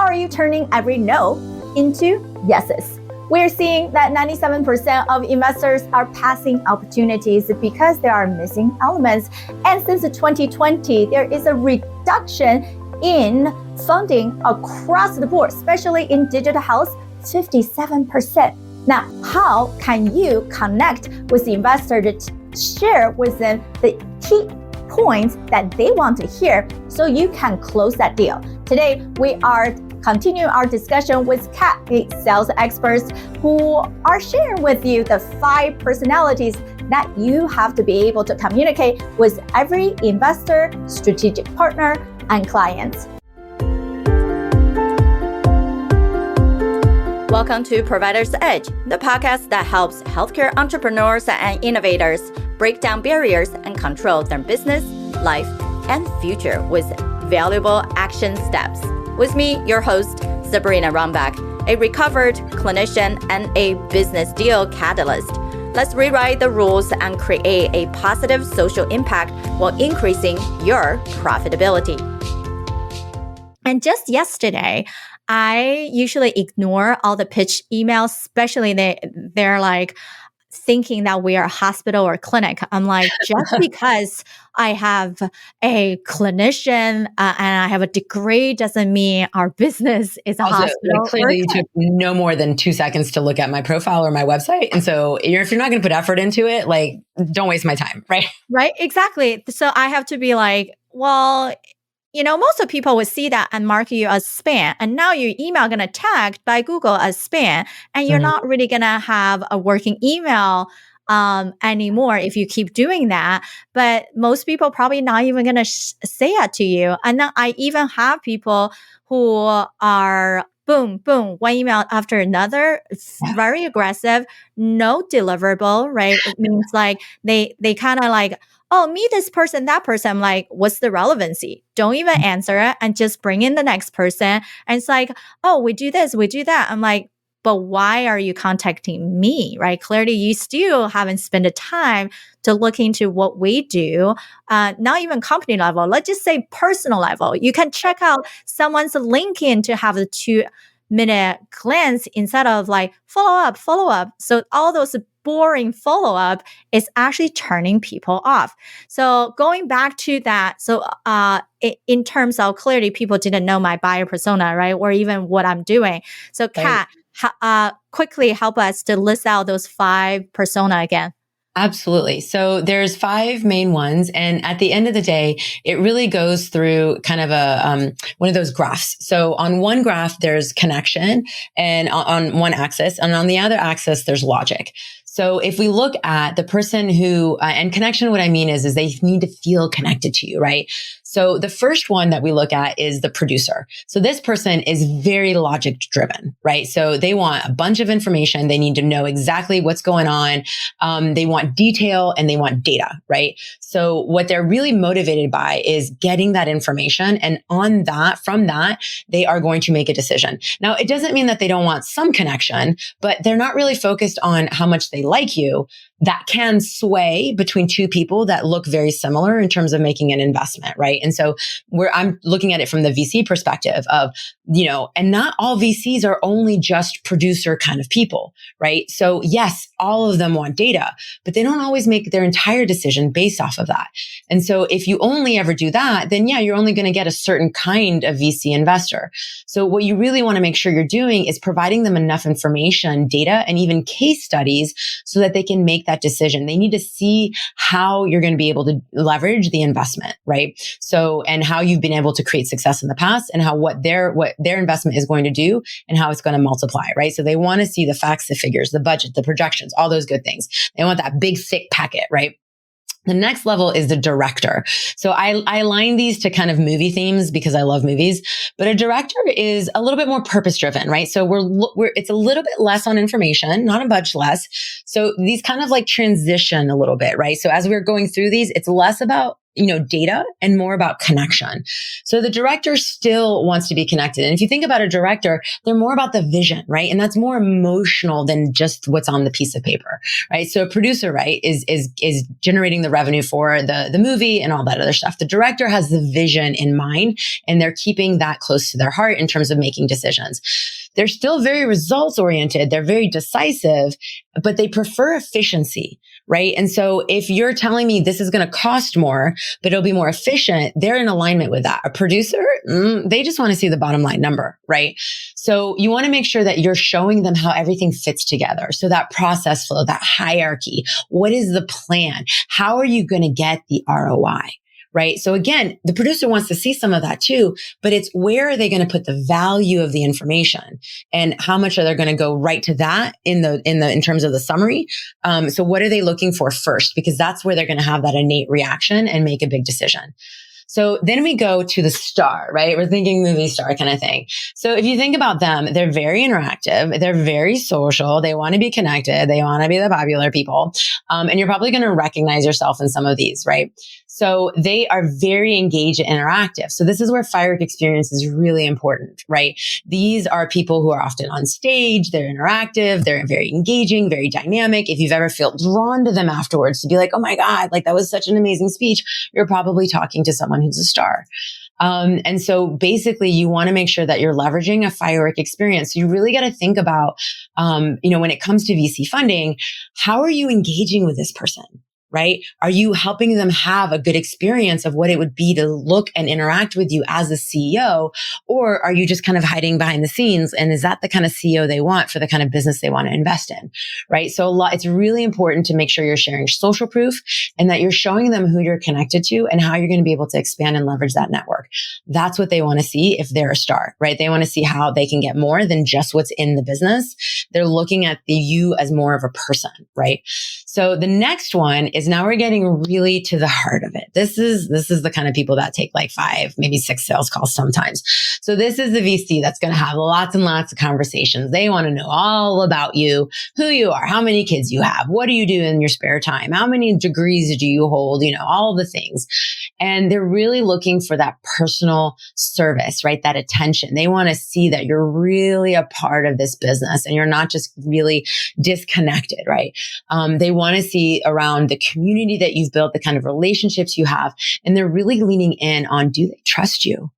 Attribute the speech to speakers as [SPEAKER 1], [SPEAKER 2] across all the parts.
[SPEAKER 1] are you turning every no into yeses? We're seeing that 97% of investors are passing opportunities because there are missing elements. And since 2020, there is a reduction in funding across the board, especially in digital health, 57%. Now, how can you connect with the investor to share with them the key points that they want to hear so you can close that deal? Today, we are continuing our discussion with Kat, a sales expert, who are sharing with you the 5 personalities that you have to be able to communicate with every investor, strategic partner, and client. Welcome to Provider's Edge, the podcast that helps healthcare entrepreneurs and innovators break down barriers and control their business, life, and future with valuable action steps. With me, your host, Sabrina Runbeck, a recovered clinician and a business deal catalyst. Let's rewrite the rules and create a positive social impact while increasing your profitability. And just yesterday, I usually ignore all the pitch emails, especially they're like thinking that we are a hospital or clinic. I'm like, just because I have a clinician and I have a degree doesn't mean our business is a hospital.
[SPEAKER 2] Clearly, you took no more than 2 seconds to look at my profile or my website. And so if you're not going to put effort into it, like, don't waste my time, right?
[SPEAKER 1] Right, exactly. So I have to be like, well, most of people would see that and mark you as spam. And now your email going to tagged by Google as spam. And you're not really going to have a working email anymore if you keep doing that. But most people probably not even going to say that to you. And then I even have people who are boom, boom, one email after another, very aggressive, no deliverable, right? It means like they kind of like, oh, meet this person, that person. I'm like, what's the relevancy? Don't even answer it and just bring in the next person. And it's like, oh, we do this, we do that. I'm like, but why are you contacting me, right? Clearly, you still haven't spent the time to look into what we do, not even company level. Let's just say personal level. You can check out someone's LinkedIn to have the 2-minute glance instead of like follow up. So all those boring follow-up is actually turning people off. So going back to that, so in terms of clearly people didn't know my buyer persona, right? Or even what I'm doing. So Kat, quickly help us to list out those 5 persona again.
[SPEAKER 2] Absolutely. So there's 5 main ones. And at the end of the day, it really goes through kind of a one of those graphs. So on one graph, there's connection and on one axis, and on the other axis, there's logic. So if we look at the person who, and connection, what I mean is they need to feel connected to you, right? So the first one that we look at is the producer. So this person is very logic driven, right? So they want a bunch of information. They need to know exactly what's going on. They want detail and they want data, right? So what they're really motivated by is getting that information. And from that, they are going to make a decision. Now, it doesn't mean that they don't want some connection, but they're not really focused on how much they like you. That can sway between 2 people that look very similar in terms of making an investment, right? And so I'm looking at it from the VC perspective of, and not all VCs are only just producer kind of people, right? So yes, all of them want data, but they don't always make their entire decision based off of that. And so if you only ever do that, then you're only going to get a certain kind of VC investor. So what you really want to make sure you're doing is providing them enough information, data, and even case studies so that they can make that decision. They need to see how you're going to be able to leverage the investment, right? So, and how you've been able to create success in the past and how what their investment is going to do and how it's going to multiply, right? So they want to see the facts, the figures, the budget, the projections, all those good things. They want that big, thick packet, right? The next level is the director. So I align these to kind of movie themes because I love movies, but a director is a little bit more purpose driven, right? So it's a little bit less on information, not a bunch less. So these kind of like transition a little bit, right? So as we're going through these, it's less about data and more about connection. So the director still wants to be connected. And if you think about a director, they're more about the vision, right? And that's more emotional than just what's on the piece of paper, right? So a producer, right, is generating the revenue for the movie and all that other stuff. The director has the vision in mind, and they're keeping that close to their heart in terms of making decisions. They're still very results oriented. They're very decisive, but they prefer efficiency, right? And so if you're telling me this is going to cost more, but it'll be more efficient, they're in alignment with that. A producer, they just want to see the bottom line number, right? So you want to make sure that you're showing them how everything fits together. So that process flow, that hierarchy, what is the plan? How are you going to get the ROI? Right. So again, the producer wants to see some of that too, but it's where are they going to put the value of the information and how much are they going to go right to that in terms of the summary. So what are they looking for first? Because that's where they're going to have that innate reaction and make a big decision. So then we go to the star, right? We're thinking movie star kind of thing. So if you think about them, they're very interactive. They're very social. They want to be connected. They want to be the popular people. And you're probably going to recognize yourself in some of these, right? So they are very engaged and interactive. So this is where firework experience is really important, right? These are people who are often on stage. They're interactive. They're very engaging, very dynamic. If you've ever felt drawn to them afterwards to be like, oh my God, like that was such an amazing speech, you're probably talking to someone who's a star. And so basically you want to make sure that you're leveraging a firework experience. So you really got to think about, when it comes to VC funding, how are you engaging with this person? Right? Are you helping them have a good experience of what it would be to look and interact with you as a CEO? Or are you just kind of hiding behind the scenes? And is that the kind of CEO they want for the kind of business they want to invest in? Right? So it's really important to make sure you're sharing social proof and that you're showing them who you're connected to and how you're going to be able to expand and leverage that network. That's what they want to see if they're a star, right? They want to see how they can get more than just what's in the business. They're looking at you as more of a person, right? So the next one is now we're getting really to the heart of it. This is the kind of people that take like 5, maybe 6 sales calls sometimes. So this is the VC that's going to have lots and lots of conversations. They want to know all about you, who you are, how many kids you have, what do you do in your spare time, how many degrees do you hold, all the things. And they're really looking for that personal service, right? That attention. They want to see that you're really a part of this business and you're not just really disconnected, right? They want to see around the community that you've built, the kind of relationships you have, and they're really leaning in on, do they trust you?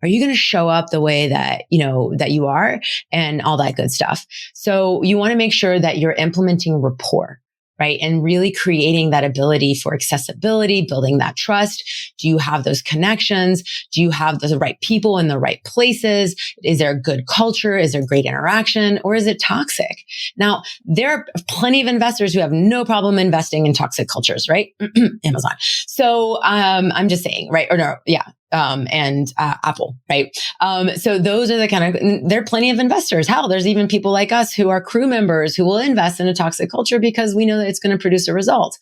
[SPEAKER 2] Are you going to show up the way that, that you are and all that good stuff? So you want to make sure that you're implementing rapport, right? And really creating that ability for accessibility, building that trust. Do you have those connections? Do you have the right people in the right places? Is there a good culture? Is there great interaction? Or is it toxic? Now, there are plenty of investors who have no problem investing in toxic cultures, right? Amazon. So, I'm just saying, right? Or no, yeah. And Apple, right? So those are the kind of, there are plenty of investors. Hell, there's even people like us who are crew members who will invest in a toxic culture because we know that it's going to produce a result.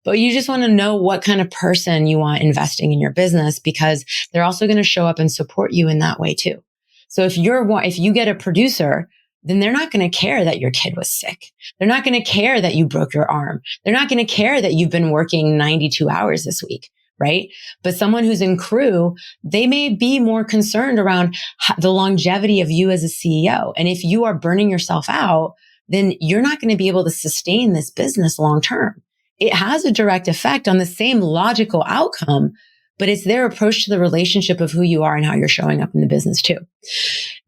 [SPEAKER 2] But you just want to know what kind of person you want investing in your business because they're also going to show up and support you in that way too. So if you get a producer, then they're not going to care that your kid was sick. They're not going to care that you broke your arm. They're not going to care that you've been working 92 hours this week. Right? But someone who's in crew, they may be more concerned around the longevity of you as a CEO. And if you are burning yourself out, then you're not going to be able to sustain this business long term. It has a direct effect on the same logical outcome, but it's their approach to the relationship of who you are and how you're showing up in the business too.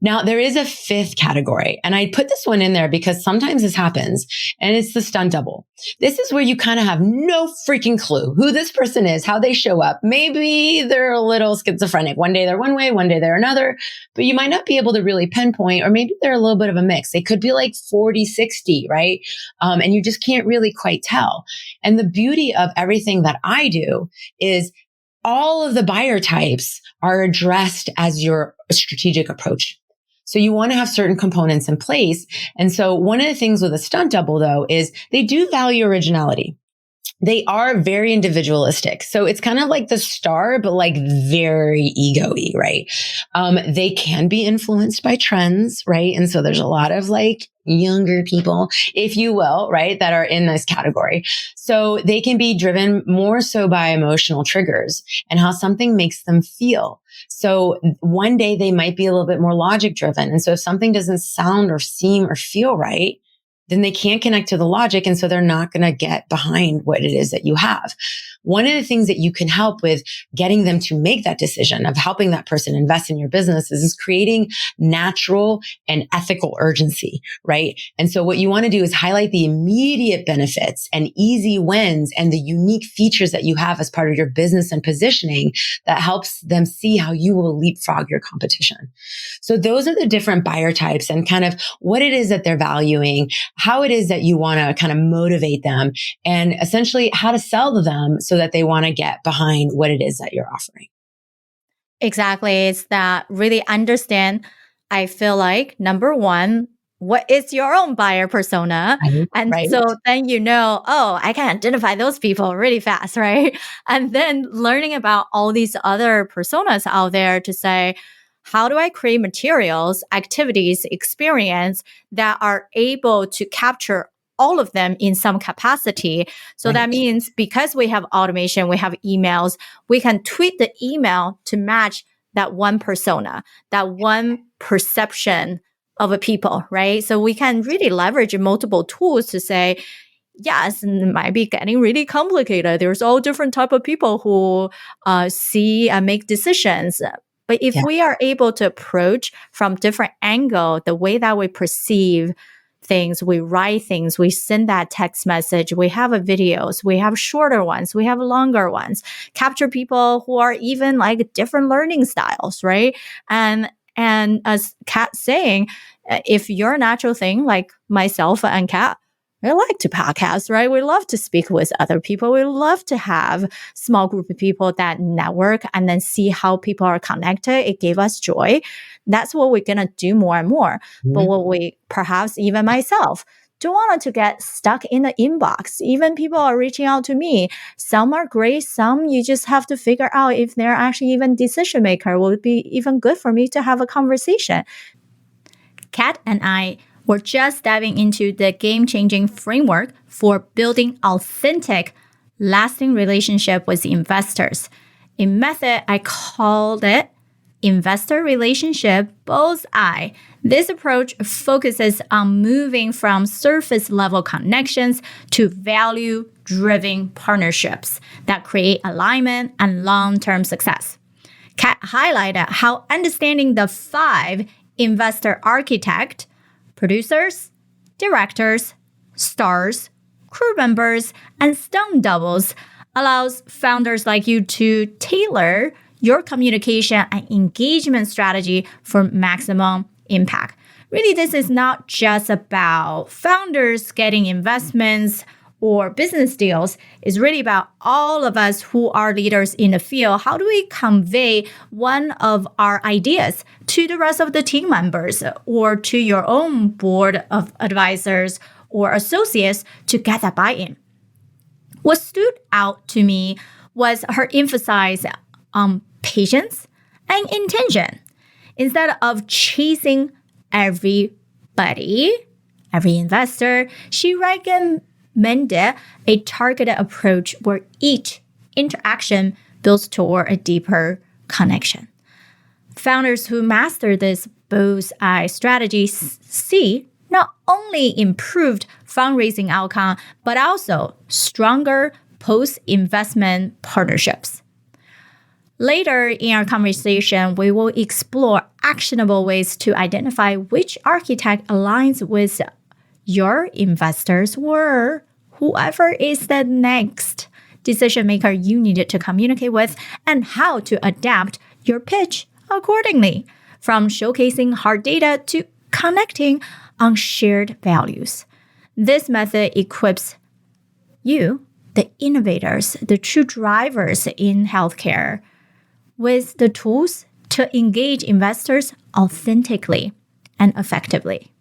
[SPEAKER 2] Now, there is a 5th category, and I put this one in there because sometimes this happens, and it's the stunt double. This is where you kind of have no freaking clue who this person is, how they show up. Maybe they're a little schizophrenic. One day they're one way, one day they're another, but you might not be able to really pinpoint, or maybe they're a little bit of a mix. They could be like 40-60, right? And you just can't really quite tell. And the beauty of everything that I do is all of the buyer types are addressed as your strategic approach. So you want to have certain components in place. And so one of the things with a stunt double, though, is they do value originality. They are very individualistic. So it's kind of like the star, but like very ego-y, right? They can be influenced by trends, right? And so there's a lot of like, younger people, if you will, right, that are in this category. So they can be driven more so by emotional triggers and how something makes them feel. So one day they might be a little bit more logic driven. And so if something doesn't sound or seem or feel right, then they can't connect to the logic. And so they're not going to get behind what it is that you have. One of the things that you can help with getting them to make that decision of helping that person invest in your business is creating natural and ethical urgency, right? And so what you want to do is highlight the immediate benefits and easy wins and the unique features that you have as part of your business and positioning that helps them see how you will leapfrog your competition. So those are the different buyer types and kind of what it is that they're valuing, how it is that you want to kind of motivate them, and essentially how to sell to them so that they want to get behind what it is that you're offering.
[SPEAKER 1] Exactly. It's that really understand, I feel like, number one, what is your own buyer persona? And
[SPEAKER 2] Right.
[SPEAKER 1] so then oh, I can identify those people really fast, right? And then learning about all these other personas out there to say, how do I create materials, activities, experience that are able to capture all of them in some capacity? So that means because we have automation, we have emails, we can tweak the email to match that one persona, that one perception of a people, right? So we can really leverage multiple tools to say, yes, it might be getting really complicated. There's all different type of people who see and make decisions. But if we are able to approach from different angle, the way that we perceive things, we write things, we send that text message, we have videos, we have shorter ones, we have longer ones, capture people who are even like different learning styles, right? And as Kat saying, if you're a natural thing like myself and Kat, we like to podcast, right? We love to speak with other people. We love to have small group of people that network and then see how people are connected. It gave us joy. That's what we're going to do more and more. But what we, perhaps even myself, don't want to get stuck in the inbox. Even people are reaching out to me. Some are great. Some you just have to figure out if they're actually even decision maker. Will it be even good for me to have a conversation? Kat and I we're just diving into the game-changing framework for building authentic, lasting relationship with investors. A method I called it Investor Relationship Bullseye. This approach focuses on moving from surface-level connections to value-driven partnerships that create alignment and long-term success. Kat highlighted how understanding the 5 investor architect producers, directors, stars, crew members, and stunt doubles allows founders like you to tailor your communication and engagement strategy for maximum impact. Really, this is not just about founders getting investments or business deals. It's really about all of us who are leaders in the field. How do we convey one of our ideas to the rest of the team members or to your own board of advisors or associates to get that buy-in? What stood out to me was her emphasis on patience and intention. Instead of chasing everybody, every investor, she recommended a targeted approach where each interaction builds toward a deeper connection. Founders who master this bullseye strategy see not only improved fundraising outcome, but also stronger post-investment partnerships. Later in our conversation, we will explore actionable ways to identify which architect aligns with your investors or whoever is the next decision maker you needed to communicate with, and how to adapt your pitch accordingly, from showcasing hard data to connecting on shared values. This method equips you, the innovators, the true drivers in healthcare, with the tools to engage investors authentically and effectively.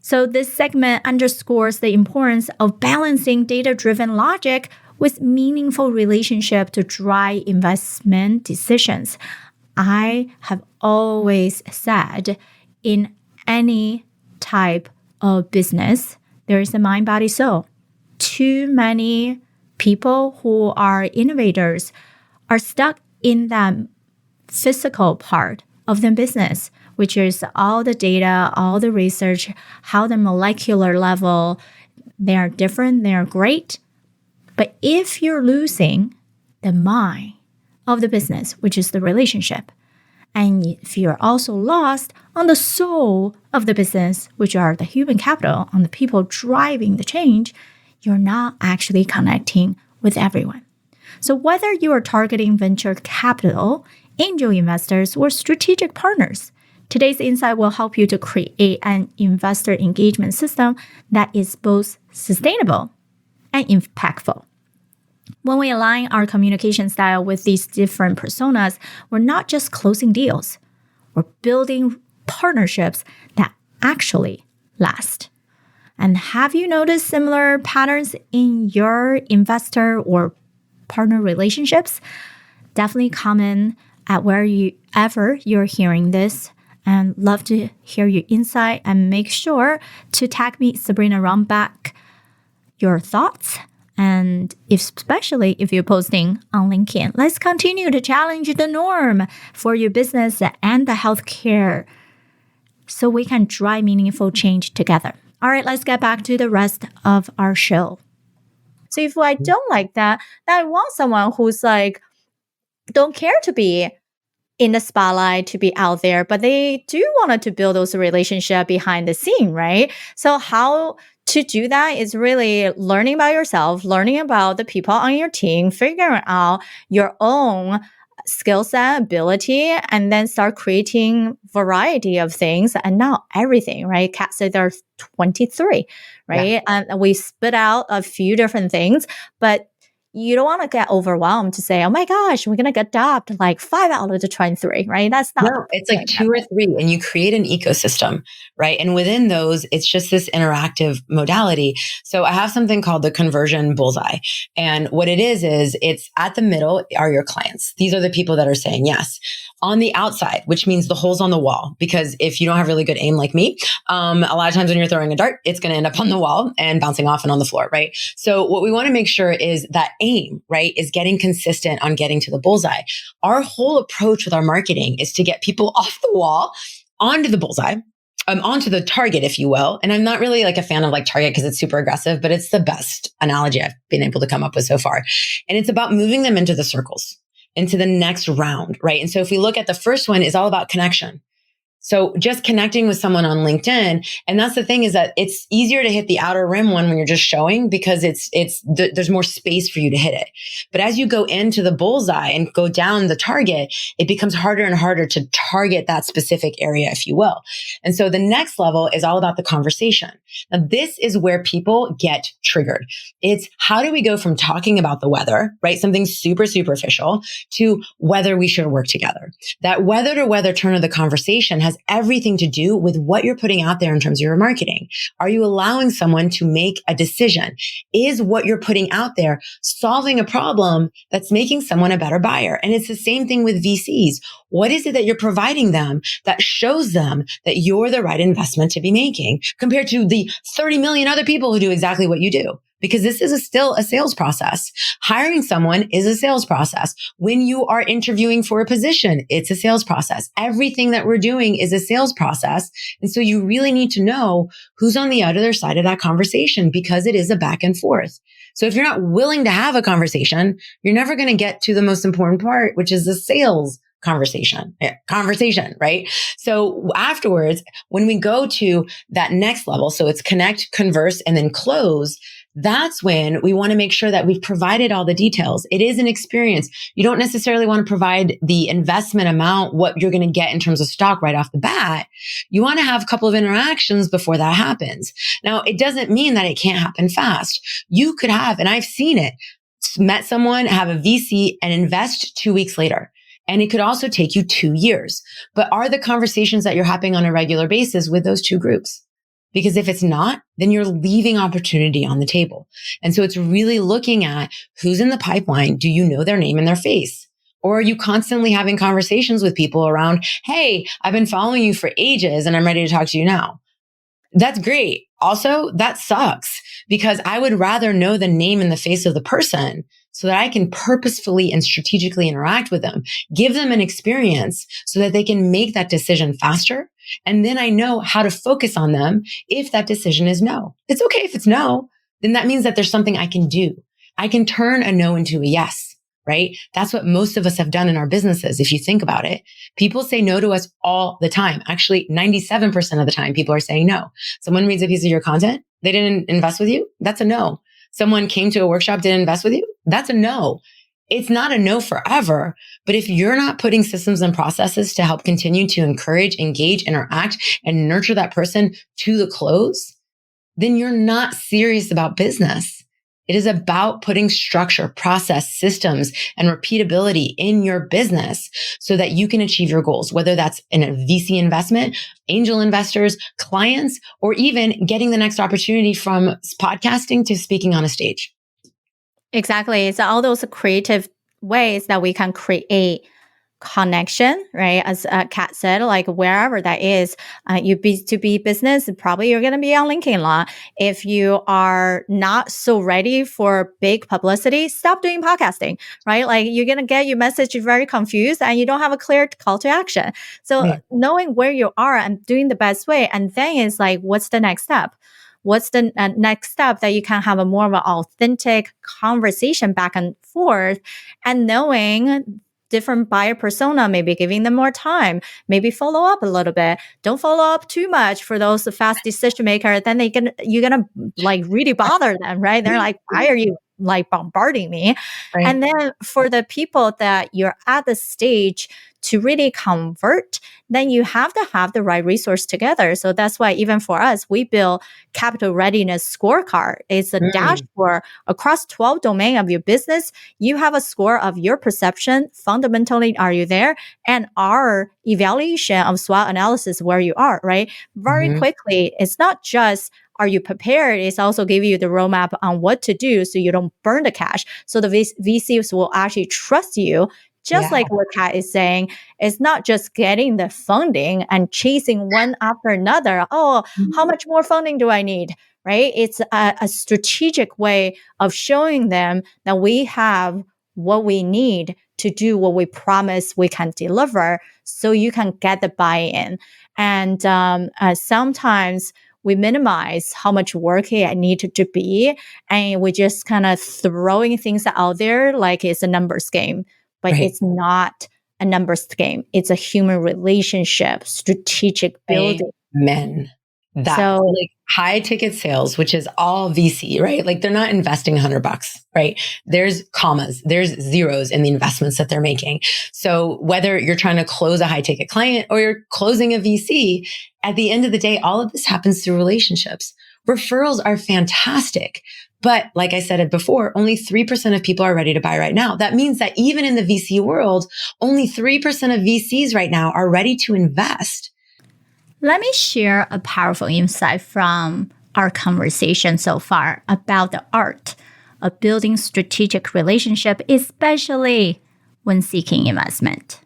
[SPEAKER 1] So this segment underscores the importance of balancing data-driven logic with meaningful relationship to drive investment decisions. I have always said in any type of business, there is a mind, body, soul. Too many people who are innovators are stuck in that physical part of the business, which is all the data, all the research, how the molecular level, they are different, they are great. But if you're losing the mind of the business, which is the relationship, and if you're also lost on the soul of the business, which are the human capital, on the people driving the change, you're not actually connecting with everyone. So whether you are targeting venture capital, angel investors, or strategic partners, today's insight will help you to create an investor engagement system that is both sustainable and impactful. When we align our communication style with these different personas, we're not just closing deals, we're building partnerships that actually last. And have you noticed similar patterns in your investor or partner relationships? Definitely comment at wherever you're hearing this, and love to hear your insight, and make sure to tag me, Sabrina Runbeck, your thoughts. And especially if you're posting on LinkedIn, let's continue to challenge the norm for your business and the healthcare so we can drive meaningful change together. All right, let's get back to the rest of our show. So if I don't like that, then I want someone who's like, don't care to be in the spotlight, to be out there, but they do want to build those relationships behind the scene, right? So how to do that is really learning about yourself, learning about the people on your team, figuring out your own skill set, ability, and then start creating variety of things and not everything, right? Kat said there's 23, right?
[SPEAKER 2] Yeah.
[SPEAKER 1] And we spit out a few different things, but you don't want to get overwhelmed to say, oh my gosh, we're going to adopt like 5 out of the 23, right? That's not.
[SPEAKER 2] No, it's like 2 or 3, and you create an ecosystem, right? And within those, it's just this interactive modality. So I have something called the Conversion Bullseye. And what it is it's at the middle are your clients. These are the people that are saying yes. On the outside, which means the holes on the wall, because if you don't have really good aim like me, a lot of times when you're throwing a dart, it's going to end up on the wall and bouncing off and on the floor, right? So what we want to make sure is that aim, right, is getting consistent on getting to the bullseye. Our whole approach with our marketing is to get people off the wall onto the bullseye, onto the target, if you will. And I'm not really like a fan of like target because it's super aggressive, but it's the best analogy I've been able to come up with so far. And it's about moving them into the circles, into the next round, right? And so if we look at the first one, is all about connection. So just connecting with someone on LinkedIn. And that's the thing, is that it's easier to hit the outer rim one when you're just showing, because there's more space for you to hit it. But as you go into the bullseye and go down the target, it becomes harder and harder to target that specific area, if you will. And so the next level is all about the conversation. Now, this is where people get triggered. It's how do we go from talking about the weather, right? Something super superficial, to whether we should work together. That whether to whether turn of the conversation has everything to do with what you're putting out there in terms of your marketing. Are you allowing someone to make a decision? Is what you're putting out there solving a problem that's making someone a better buyer? And it's the same thing with VCs. What is it that you're providing them that shows them that you're the right investment to be making compared to the 30 million other people who do exactly what you do? Because this is still a sales process. Hiring someone is a sales process. When you are interviewing for a position, it's a sales process. Everything that we're doing is a sales process. And so you really need to know who's on the other side of that conversation, because it is a back and forth. So if you're not willing to have a conversation, you're never going to get to the most important part, which is the sales conversation, right? So afterwards, when we go to that next level, so it's connect, converse, and then close, that's when we want to make sure that we've provided all the details. It is an experience. You don't necessarily want to provide the investment amount, what you're going to get in terms of stock right off the bat. You want to have a couple of interactions before that happens. Now, it doesn't mean that it can't happen fast. You could have, and I've seen it, met someone, have a VC, and invest 2 weeks later. And it could also take you 2 years. But are the conversations that you're having on a regular basis with those two groups? Because if it's not, then you're leaving opportunity on the table. And so it's really looking at who's in the pipeline. Do you know their name and their face? Or are you constantly having conversations with people around, hey, I've been following you for ages and I'm ready to talk to you now? That's great. Also, that sucks because I would rather know the name and the face of the person so that I can purposefully and strategically interact with them, give them an experience so that they can make that decision faster. And then I know how to focus on them if that decision is no. It's okay if it's no, then that means that there's something I can do. I can turn a no into a yes, right? That's what most of us have done in our businesses. If you think about it, people say no to us all the time. Actually, 97% of the time, people are saying no. Someone reads a piece of your content, they didn't invest with you. That's a no. Someone came to a workshop, didn't invest with you. That's a no. It's not a no forever, but if you're not putting systems and processes to help continue to encourage, engage, interact, and nurture that person to the close, then you're not serious about business. It is about putting structure, process, systems, and repeatability in your business so that you can achieve your goals, whether that's in a VC investment, angel investors, clients, or even getting the next opportunity from podcasting to speaking on a stage.
[SPEAKER 1] Exactly. It's all those creative ways that we can create connection, right? As Kat said, like wherever that is, you B2B business, probably you're going to be on LinkedIn a lot. If you are not so ready for big publicity, stop doing podcasting, right? Like you're going to get your message very confused and you don't have a clear call to action. So knowing where you are and doing the best way, and then it's like, what's the next step? What's the next step that you can have a more of an authentic conversation back and forth, and knowing different buyer persona, maybe giving them more time, maybe follow up a little bit. Don't follow up too much for those fast decision makers. Then you're gonna like really bother them, right? They're like, why are you like bombarding me?
[SPEAKER 2] Right.
[SPEAKER 1] And then for the people that you're at the stage to really convert, then you have to have the right resource together. So that's why even for us, we build capital readiness scorecard. It's a dashboard across 12 domains of your business. You have a score of your perception. Fundamentally, are you there? And our evaluation of SWOT analysis where you are, right? Very quickly, it's not just are you prepared? It's also give you the roadmap on what to do so you don't burn the cash. So the VCs will actually trust you. Just like what Kat is saying, it's not just getting the funding and chasing one after another. Oh, how much more funding do I need? Right? It's a strategic way of showing them that we have what we need to do what we promise we can deliver so you can get the buy-in. And sometimes we minimize how much work it needed to be, and we just kind of throwing things out there like it's a numbers game. But it's not a numbers game. It's a human relationship, strategic building.
[SPEAKER 2] Amen. That like high ticket sales, which is all VC, right? Like they're not investing $100, right? There's commas, there's zeros in the investments that they're making. So whether you're trying to close a high ticket client or you're closing a VC, at the end of the day, all of this happens through relationships. Referrals are fantastic. But like I said it before, only 3% of people are ready to buy right now. That means that even in the VC world, only 3% of VCs right now are ready to invest.
[SPEAKER 3] Let me share a powerful insight from our conversation so far about the art of building strategic relationship, especially when seeking investment.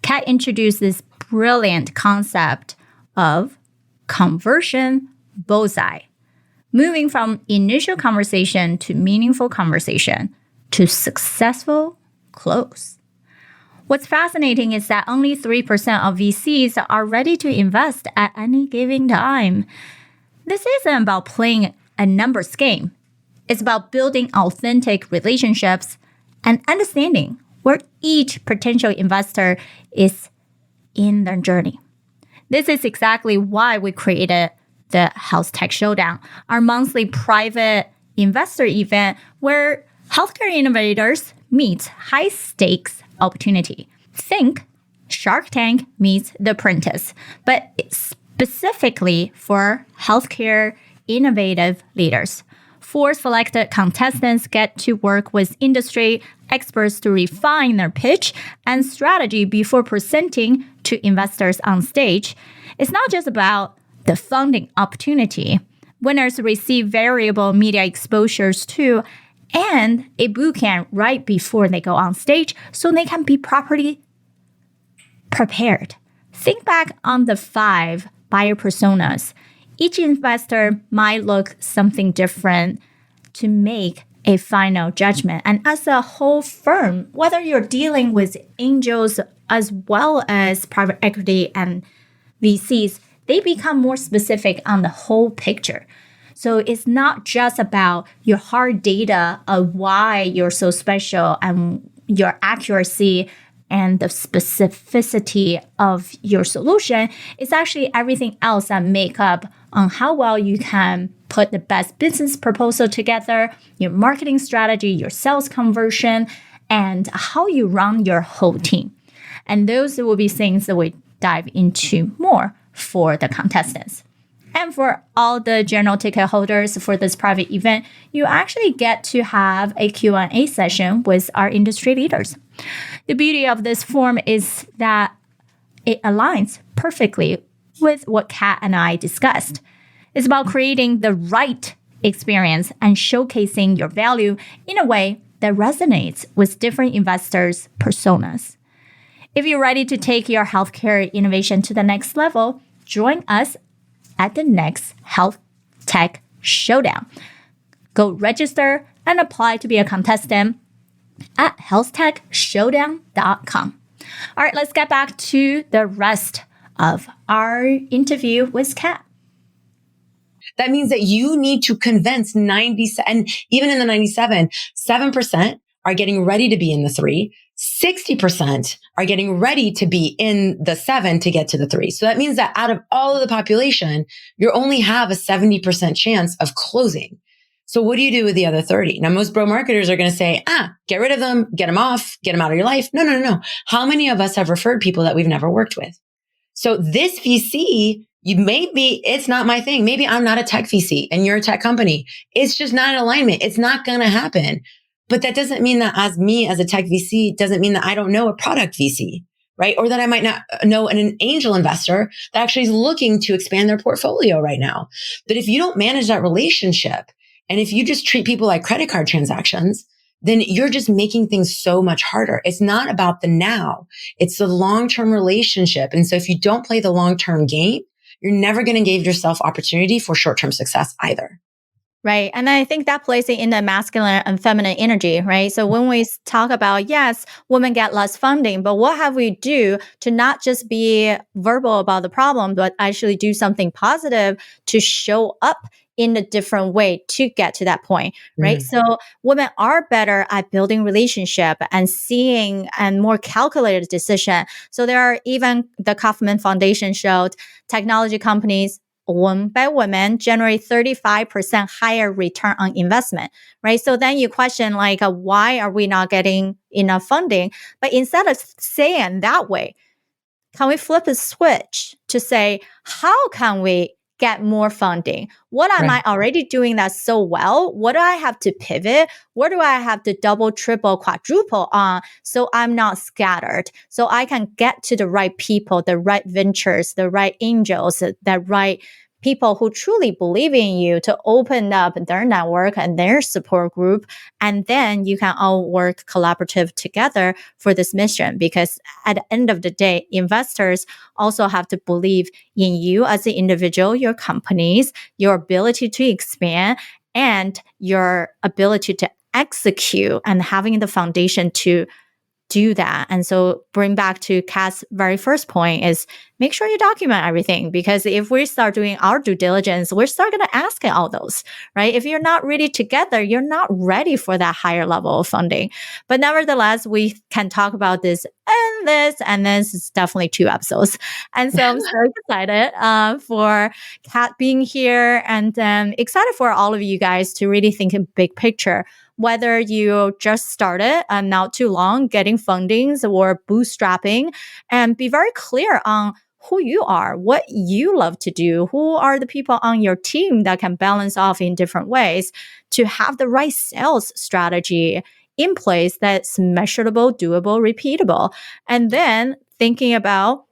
[SPEAKER 3] Kat introduced this brilliant concept of conversion bullseye. Moving from initial conversation to meaningful conversation to successful close. What's fascinating is that only 3% of VCs are ready to invest at any given time. This isn't about playing a numbers game. It's about building authentic relationships and understanding where each potential investor is in their journey. This is exactly why we created the Health Tech Showdown, our monthly private investor event where healthcare innovators meet high-stakes opportunity. Think Shark Tank meets The Apprentice, but specifically for healthcare innovative leaders. 4 selected contestants get to work with industry experts to refine their pitch and strategy before presenting to investors on stage. It's not just about the funding opportunity. Winners receive variable media exposures too, and a bootcamp right before they go on stage so they can be properly prepared. Think back on the 5 buyer personas. each investor might look something different to make a final judgment. And as a whole firm, whether you're dealing with angels as well as private equity and VCs, they become more specific on the whole picture. So it's not just about your hard data of why you're so special and your accuracy and the specificity of your solution. It's actually everything else that make up on how well you can put the best business proposal together, your marketing strategy, your sales conversion, and how you run your whole team. And those will be things that we dive into more for the contestants. And for all the general ticket holders for this private event, you actually get to have a Q&A session with our industry leaders. The beauty of this form is that it aligns perfectly with what Kat and I discussed. It's about creating the right experience and showcasing your value in a way that resonates with different investors' personas. If you're ready to take your healthcare innovation to the next level, join us at the next Health Tech Showdown. Go register and apply to be a contestant at healthtechshowdown.com. All right, let's get back to the rest of our interview with Kat.
[SPEAKER 2] That means that you need to convince 97, and even in the 97, 7% are getting ready to be in the 3. 60% are getting ready to be in the 7 to get to the 3. So that means that out of all of the population, you only have a 70% chance of closing. So what do you do with the other 30? Now, most bro marketers are going to say, get rid of them, get them off, get them out of your life. No. How many of us have referred people that we've never worked with? So this VC, it's not my thing. Maybe I'm not a tech VC and you're a tech company. It's just not in alignment. It's not going to happen. But that doesn't mean that as a tech VC, doesn't mean that I don't know a product VC, right? Or that I might not know an angel investor that actually is looking to expand their portfolio right now. But if you don't manage that relationship, and if you just treat people like credit card transactions, then you're just making things so much harder. It's not about the now. It's the long-term relationship. And so if you don't play the long-term game, you're never going to give yourself opportunity for short-term success either.
[SPEAKER 1] Right. And I think that plays in the masculine and feminine energy, right? So when we talk about, yes, women get less funding, but what have we do to not just be verbal about the problem, but actually do something positive to show up in a different way to get to that point, right? So women are better at building relationship and seeing and more calculated decision. So there are even the Kaufman Foundation showed technology companies owned by women generate 35% higher return on investment, right? So then you question why are we not getting enough funding? But instead of saying that way, can we flip a switch to say, how can we get more funding? What am I already doing that so well? What do I have to pivot? What do I have to double, triple, quadruple on so I'm not scattered? So I can get to the right people, the right ventures, the right angels, the right people who truly believe in you to open up their network and their support group. And then you can all work collaborative together for this mission. Because at the end of the day, investors also have to believe in you as an individual, your companies, your ability to expand, and your ability to execute and having the foundation to do that. And so bring back to Kat's very first point is make sure you document everything, because if we start doing our due diligence, we're start going to ask all those, right? If you're not really together, you're not ready for that higher level of funding. But nevertheless, we can talk about this and this is definitely 2 episodes. And so I'm so excited for Kat being here, and excited for all of you guys to really think in big picture. Whether you just started and not too long getting fundings or bootstrapping, and be very clear on who you are, what you love to do, who are the people on your team that can balance off in different ways to have the right sales strategy in place that's measurable, doable, repeatable. And then thinking about,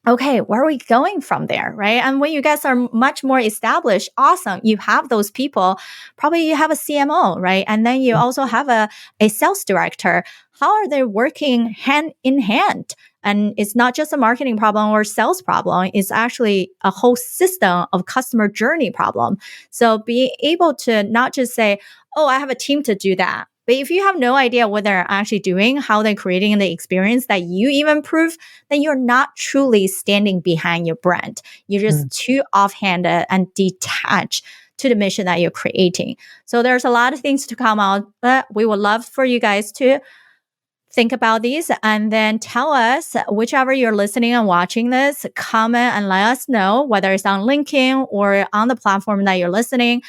[SPEAKER 1] okay, where are we going from there, right? And when you guys are much more established, awesome. You have those people. Probably you have a CMO, right? And then you also have a sales director. How are they working hand in hand And it's not just a marketing problem or sales problem. It's actually a whole system of customer journey problem. So being able to not just say, oh, I have a team to do that. But if you have no idea what they're actually doing, how they're creating the experience that you even improve, then you're not truly standing behind your brand. You're just too offhanded and detached to the mission that you're creating. So there's a lot of things to come out, but we would love for you guys to think about these and then tell us, whichever you're listening and watching this, comment and let us know, whether it's on LinkedIn or on the platform that you're listening,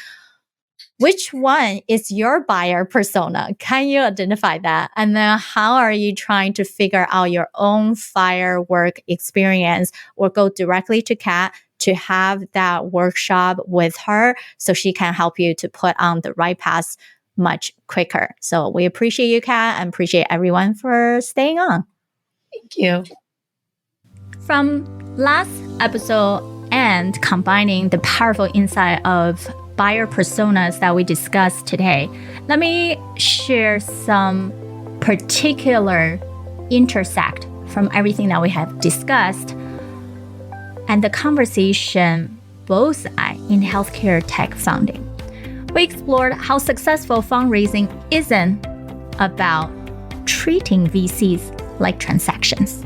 [SPEAKER 1] which one is your buyer persona? Can you identify that? And then how are you trying to figure out your own firework experience, or go directly to Kat to have that workshop with her so she can help you to put on the right path much quicker. So we appreciate you, Kat, and appreciate everyone for staying on.
[SPEAKER 2] Thank you.
[SPEAKER 3] From last episode and combining the powerful insight of buyer personas that we discussed today, let me share some particular intersect from everything that we have discussed and the conversation bullseye in healthcare tech funding. We explored how successful fundraising isn't about treating VCs like transactions.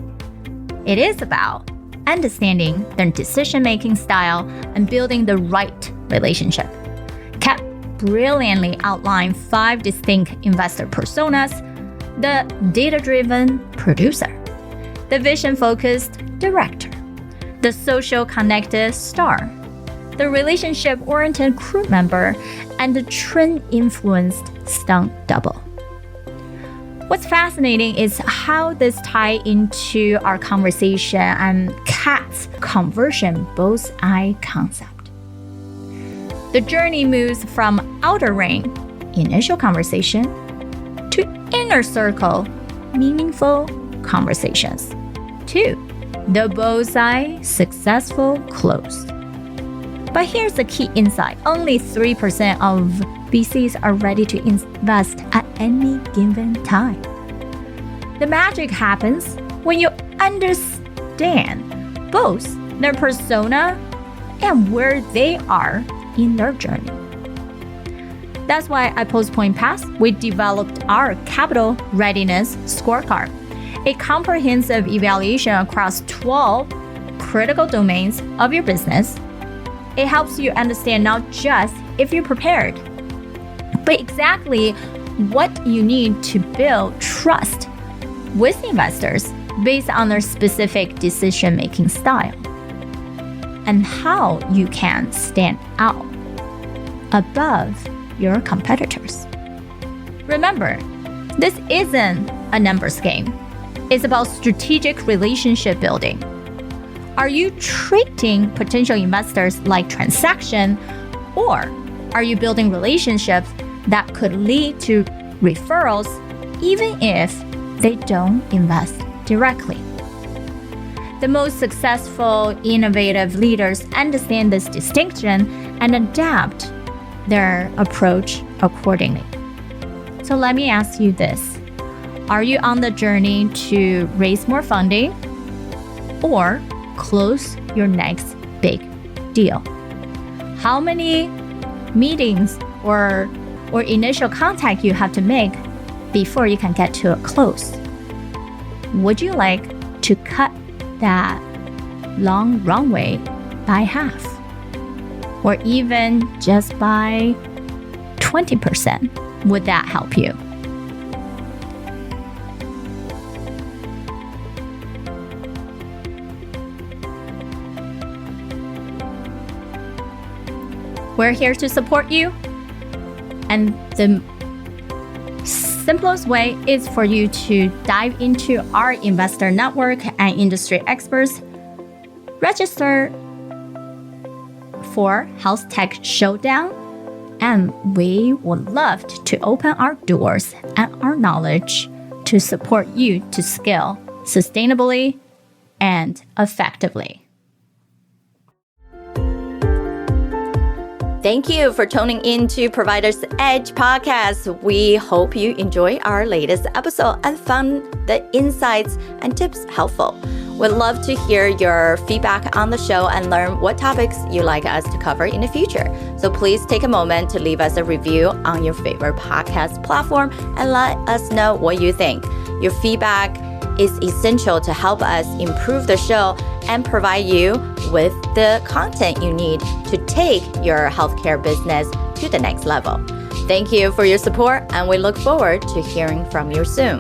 [SPEAKER 3] It is about understanding their decision-making style and building the right relationship. Kat brilliantly outlined 5 distinct investor personas: the data-driven producer, the vision-focused director, the social-connected star, the relationship-oriented crew member, and the trend-influenced stunt double. What's fascinating is how this ties into our conversation and Kat's conversion bullseye concept. The journey moves from outer ring, initial conversation, to inner circle, meaningful conversations, to the bullseye, successful close. But here's the key insight. Only 3% of VCs are ready to invest at any given time. The magic happens when you understand both their persona and where they are in their journey. That's why at Postpoint Pass, we developed our capital readiness scorecard, a comprehensive evaluation across 12 critical domains of your business. It helps you understand not just if you're prepared, but exactly what you need to build trust with investors based on their specific decision-making style, and how you can stand out above your competitors. Remember, this isn't a numbers game. It's about strategic relationship building. Are you treating potential investors like transaction, or are you building relationships that could lead to referrals even if they don't invest directly? The most successful, innovative leaders understand this distinction and adapt their approach accordingly. So let me ask you this. Are you on the journey to raise more funding or close your next big deal? How many meetings or initial contact you have to make before you can get to a close? Would you like to cut that long runway by half, or even just by 20%? Would that help you? We're here to support you, and the simplest way is for you to dive into our investor network and industry experts. Register for Health Tech Showdown, and we would love to open our doors and our knowledge to support you to scale sustainably and effectively.
[SPEAKER 1] Thank you for tuning in to Provider's Edge podcast. We hope you enjoy our latest episode and found the insights and tips helpful. We'd love to hear your feedback on the show and learn what topics you'd like us to cover in the future. So please take a moment to leave us a review on your favorite podcast platform and let us know what you think. Your feedback is essential to help us improve the show and provide you with the content you need to take your healthcare business to the next level. Thank you for your support, and we look forward to hearing from you soon.